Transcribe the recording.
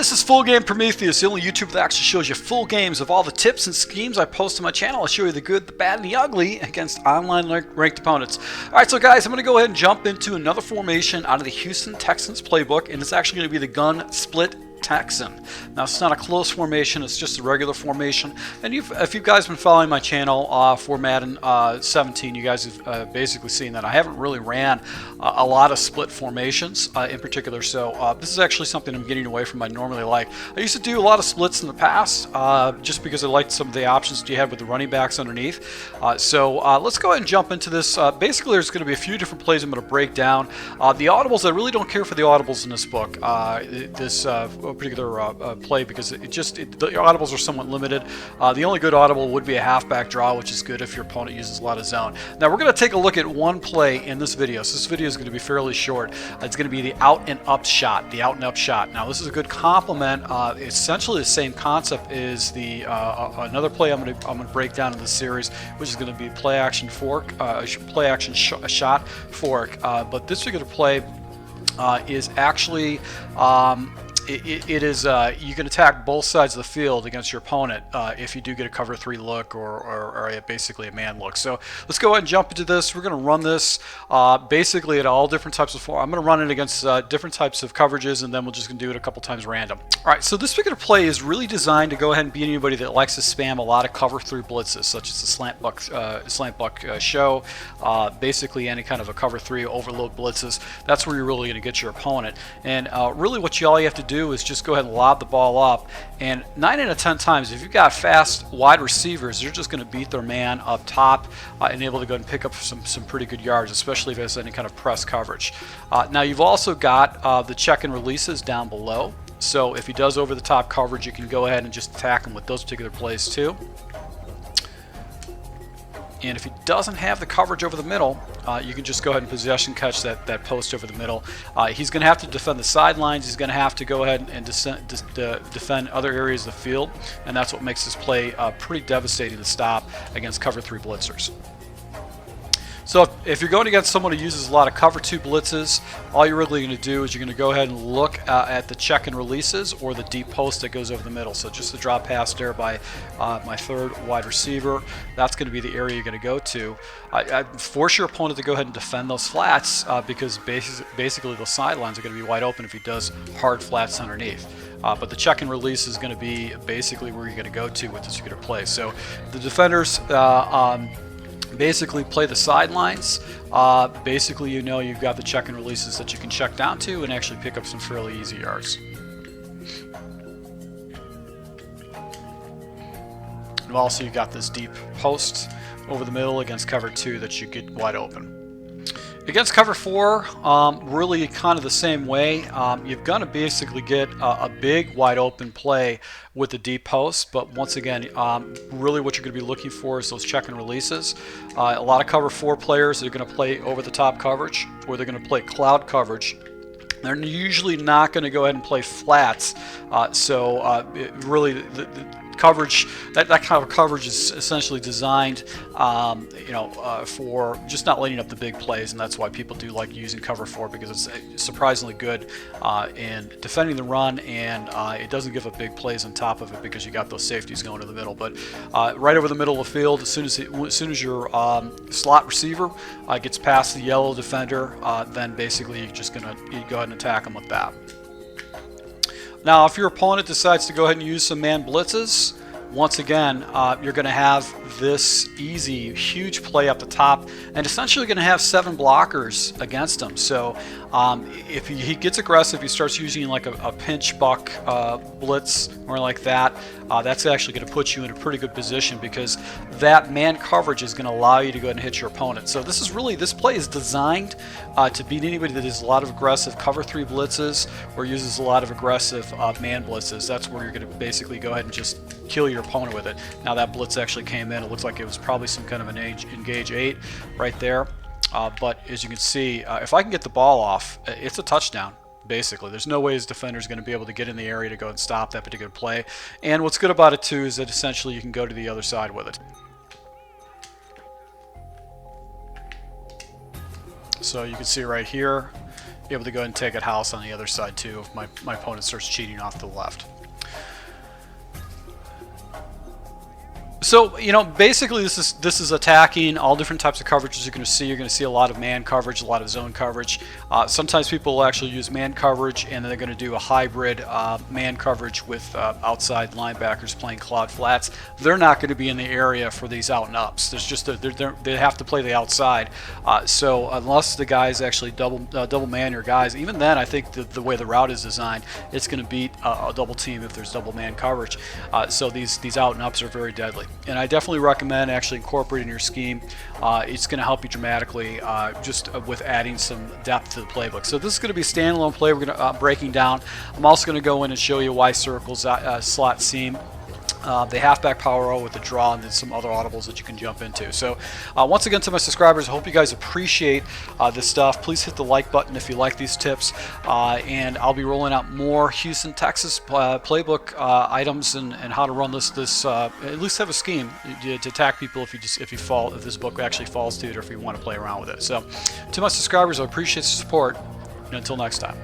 this is Full Game Prometheus, the only YouTube that actually shows you full games of all the tips and schemes I post on my channel. I show you the good, the bad, and the ugly against online ranked opponents. Alright, so guys, I'm going to go ahead and jump into another formation out of the Houston Texans playbook, and it's actually going to be the gun split TEXAN. Now, it's not a close formation, it's just a regular formation. And if you guys been following my channel for Madden 17, you guys have basically seen that I haven't really ran a lot of split formations in particular. So this is actually something I'm getting away from. I normally like. I used to do a lot of splits in the past just because I liked some of the options that you had with the running backs underneath. So let's go ahead and jump into this. Basically, there's going to be a few different plays I'm going to break down. The audibles, I really don't care for the audibles in this book. This particular play, because the audibles are somewhat limited. The only good audible would be a halfback draw, which is good if your opponent uses a lot of zone. Now we're going to take a look at one play in this video. So this video is going to be fairly short. It's going to be the out and up shot. Now this is a good complement. Essentially the same concept is the another play I'm going to break down in this series, which is going to be play action fork, shot fork. But this particular play is actually you can attack both sides of the field against your opponent if you do get a cover 3 look or basically a man look. So let's go ahead and jump into this. We're going to run this basically at all different types of I'm going to run it against different types of coverages, and then we're just going to do it a couple times random. Alright, so this particular play is really designed to go ahead and beat anybody that likes to spam a lot of cover 3 blitzes, such as the slant buck show, basically any kind of a cover 3 overload blitzes. That's where you're really going to get your opponent. And really what all you have to do is just go ahead and lob the ball up, and 9 out of 10 times if you've got fast wide receivers, you're just going to beat their man up top and able to go and pick up some pretty good yards, especially if there's any kind of press coverage. Now you've also got the check and releases down below, so if he does over the top coverage, you can go ahead and just attack him with those particular plays too. And if he doesn't have the coverage over the middle, you can just go ahead and possession catch that post over the middle. He's going to have to defend the sidelines. He's going to have to go ahead and defend other areas of the field, and that's what makes this play pretty devastating to stop against cover 3 blitzers. So if you're going against someone who uses a lot of cover 2 blitzes, all you're really going to do is you're going to go ahead and look at the check and releases or the deep post that goes over the middle. So just the drop pass there by my third wide receiver, that's going to be the area you're going to go to. I force your opponent to go ahead and defend those flats because basically the sidelines are going to be wide open if he does hard flats underneath. But the check and release is going to be basically where you're going to go to with this particular play. So the defenders basically play the sidelines. Basically, you know you've got the check and releases that you can check down to and actually pick up some fairly easy yards. And also you've got this deep post over the middle against cover 2 that you get wide open. Against cover 4, really kind of the same way. You're going to basically get a big wide open play with the deep post, but once again, really what you're going to be looking for is those check and releases. A lot of cover 4 players are going to play over the top coverage, or they're going to play cloud coverage. They're usually not going to go ahead and play flats. Really the coverage, that kind of coverage is essentially designed for just not letting up the big plays, and that's why people do like using cover 4, because it's surprisingly good in defending the run, and it doesn't give up big plays on top of it because you got those safeties going to the middle. But right over the middle of the field, as soon as your slot receiver gets past the yellow defender, then basically you go ahead and attack them with that. Now, if your opponent decides to go ahead and use some man blitzes, once again, you're going to have this easy, huge play up the top, and essentially going to have 7 blockers against him. So if he gets aggressive, he starts using like a pinch buck blitz or like that, that's actually going to put you in a pretty good position, because that man coverage is going to allow you to go ahead and hit your opponent. So this play is designed to beat anybody that has a lot of aggressive cover 3 blitzes or uses a lot of aggressive man blitzes. That's where you're going to basically go ahead and just kill your opponent with it. Now that blitz actually came in. It looks like it was probably some kind of an engage 8 right there. But as you can see, if I can get the ball off, it's a touchdown. Basically, there's no way his defender is going to be able to get in the area to go and stop that particular play. And what's good about it too is that essentially you can go to the other side with it. So you can see right here, able to go ahead and take a house on the other side too if my opponent starts cheating off to the left. So, you know, basically this is attacking all different types of coverages you're going to see. You're going to see a lot of man coverage, a lot of zone coverage. Sometimes people will actually use man coverage, and then they're going to do a hybrid man coverage with outside linebackers playing cloud flats. They're not going to be in the area for these out and ups. There's just they have to play the outside. So unless the guys actually double man your guys, even then I think the way the route is designed, it's going to beat a double team if there's double man coverage. So these out and ups are very deadly. And I definitely recommend actually incorporating your scheme. It's going to help you dramatically just with adding some depth to the playbook. So this is going to be a standalone play we're going to breaking down. I'm also going to go in and show you why circles slot seam. The halfback power row with the draw, and then some other audibles that you can jump into. So once again, to my subscribers, I hope you guys appreciate this stuff. Please hit the like button if you like these tips, and I'll be rolling out more Houston, Texas playbook items and how to run this at least have a scheme to attack people if this book actually falls to it, or if you want to play around with it. So to my subscribers, I appreciate the support, and until next time.